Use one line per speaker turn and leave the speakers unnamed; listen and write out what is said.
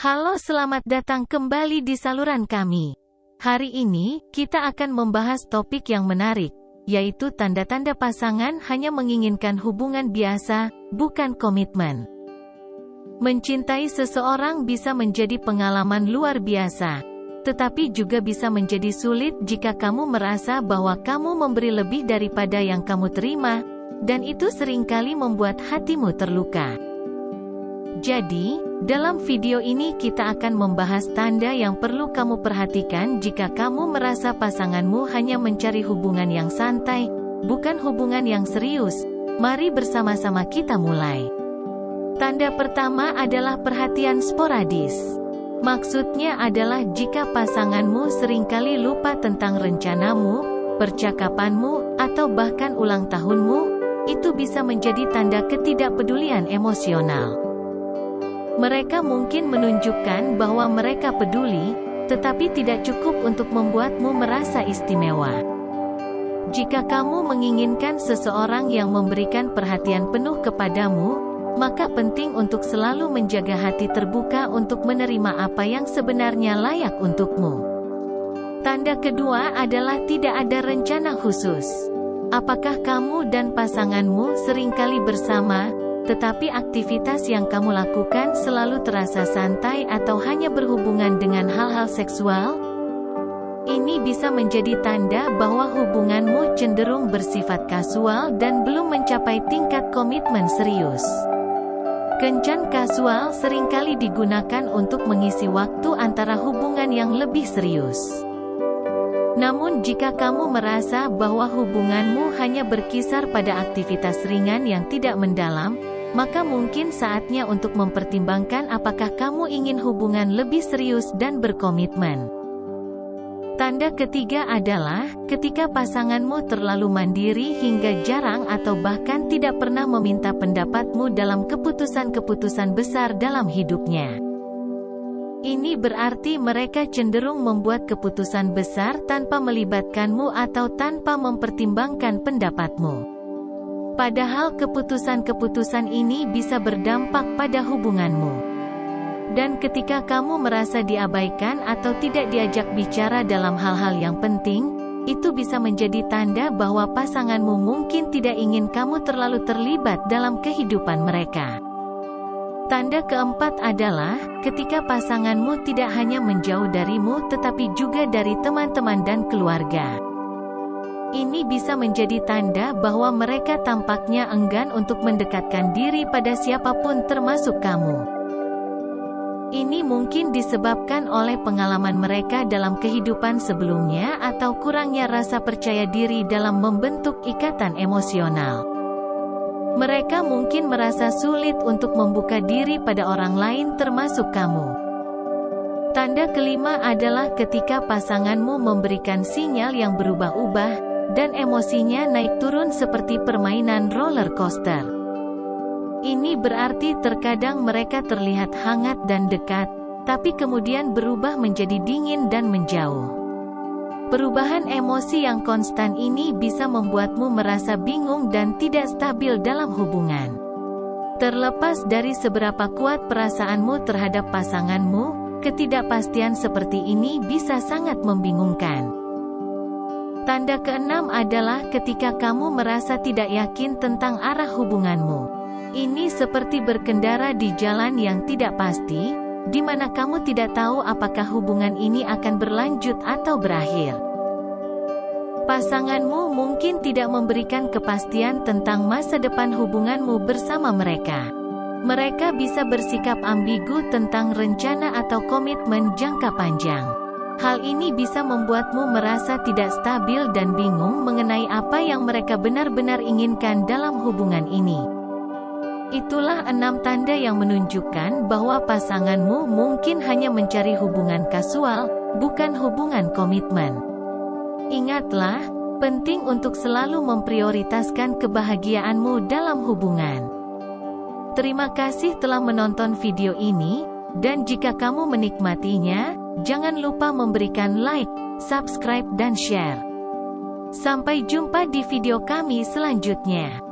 Halo, selamat datang kembali di saluran kami. Hari ini, kita akan membahas topik yang menarik, yaitu tanda-tanda pasangan hanya menginginkan hubungan biasa, bukan komitmen. Mencintai seseorang bisa menjadi pengalaman luar biasa, tetapi juga bisa menjadi sulit jika kamu merasa bahwa kamu memberi lebih daripada yang kamu terima, dan itu seringkali membuat hatimu terluka. Jadi, dalam video ini kita akan membahas tanda yang perlu kamu perhatikan jika kamu merasa pasanganmu hanya mencari hubungan yang santai, bukan hubungan yang serius. Mari bersama-sama kita mulai. Tanda pertama adalah perhatian sporadis. Maksudnya adalah jika pasanganmu seringkali lupa tentang rencanamu, percakapanmu, atau bahkan ulang tahunmu, itu bisa menjadi tanda ketidakpedulian emosional. Mereka mungkin menunjukkan bahwa mereka peduli, tetapi tidak cukup untuk membuatmu merasa istimewa. Jika kamu menginginkan seseorang yang memberikan perhatian penuh kepadamu, maka penting untuk selalu menjaga hati terbuka untuk menerima apa yang sebenarnya layak untukmu. Tanda kedua adalah tidak ada rencana khusus. Apakah kamu dan pasanganmu seringkali bersama, tetapi aktivitas yang kamu lakukan selalu terasa santai atau hanya berhubungan dengan hal-hal seksual? Ini bisa menjadi tanda bahwa hubunganmu cenderung bersifat kasual dan belum mencapai tingkat komitmen serius. Kencan kasual seringkali digunakan untuk mengisi waktu antara hubungan yang lebih serius. Namun jika kamu merasa bahwa hubunganmu hanya berkisar pada aktivitas ringan yang tidak mendalam, maka mungkin saatnya untuk mempertimbangkan apakah kamu ingin hubungan lebih serius dan berkomitmen. Tanda ketiga adalah ketika pasanganmu terlalu mandiri hingga jarang atau bahkan tidak pernah meminta pendapatmu dalam keputusan-keputusan besar dalam hidupnya. Ini berarti mereka cenderung membuat keputusan besar tanpa melibatkanmu atau tanpa mempertimbangkan pendapatmu. Padahal keputusan-keputusan ini bisa berdampak pada hubunganmu. Dan ketika kamu merasa diabaikan atau tidak diajak bicara dalam hal-hal yang penting, itu bisa menjadi tanda bahwa pasanganmu mungkin tidak ingin kamu terlalu terlibat dalam kehidupan mereka. Tanda keempat adalah ketika pasanganmu tidak hanya menjauh darimu tetapi juga dari teman-teman dan keluarga. Ini bisa menjadi tanda bahwa mereka tampaknya enggan untuk mendekatkan diri pada siapapun termasuk kamu. Ini mungkin disebabkan oleh pengalaman mereka dalam kehidupan sebelumnya atau kurangnya rasa percaya diri dalam membentuk ikatan emosional. Mereka mungkin merasa sulit untuk membuka diri pada orang lain termasuk kamu. Tanda kelima adalah ketika pasanganmu memberikan sinyal yang berubah-ubah, dan emosinya naik turun seperti permainan roller coaster. Ini berarti terkadang mereka terlihat hangat dan dekat, tapi kemudian berubah menjadi dingin dan menjauh. Perubahan emosi yang konstan ini bisa membuatmu merasa bingung dan tidak stabil dalam hubungan. Terlepas dari seberapa kuat perasaanmu terhadap pasanganmu, ketidakpastian seperti ini bisa sangat membingungkan. Tanda keenam adalah ketika kamu merasa tidak yakin tentang arah hubunganmu. Ini seperti berkendara di jalan yang tidak pasti, di mana kamu tidak tahu apakah hubungan ini akan berlanjut atau berakhir. Pasanganmu mungkin tidak memberikan kepastian tentang masa depan hubunganmu bersama mereka. Mereka bisa bersikap ambigu tentang rencana atau komitmen jangka panjang. Hal ini bisa membuatmu merasa tidak stabil dan bingung mengenai apa yang mereka benar-benar inginkan dalam hubungan ini. Itulah 6 tanda yang menunjukkan bahwa pasanganmu mungkin hanya mencari hubungan kasual, bukan hubungan komitmen. Ingatlah, penting untuk selalu memprioritaskan kebahagiaanmu dalam hubungan. Terima kasih telah menonton video ini, dan jika kamu menikmatinya, jangan lupa memberikan like, subscribe dan share. Sampai jumpa di video kami selanjutnya.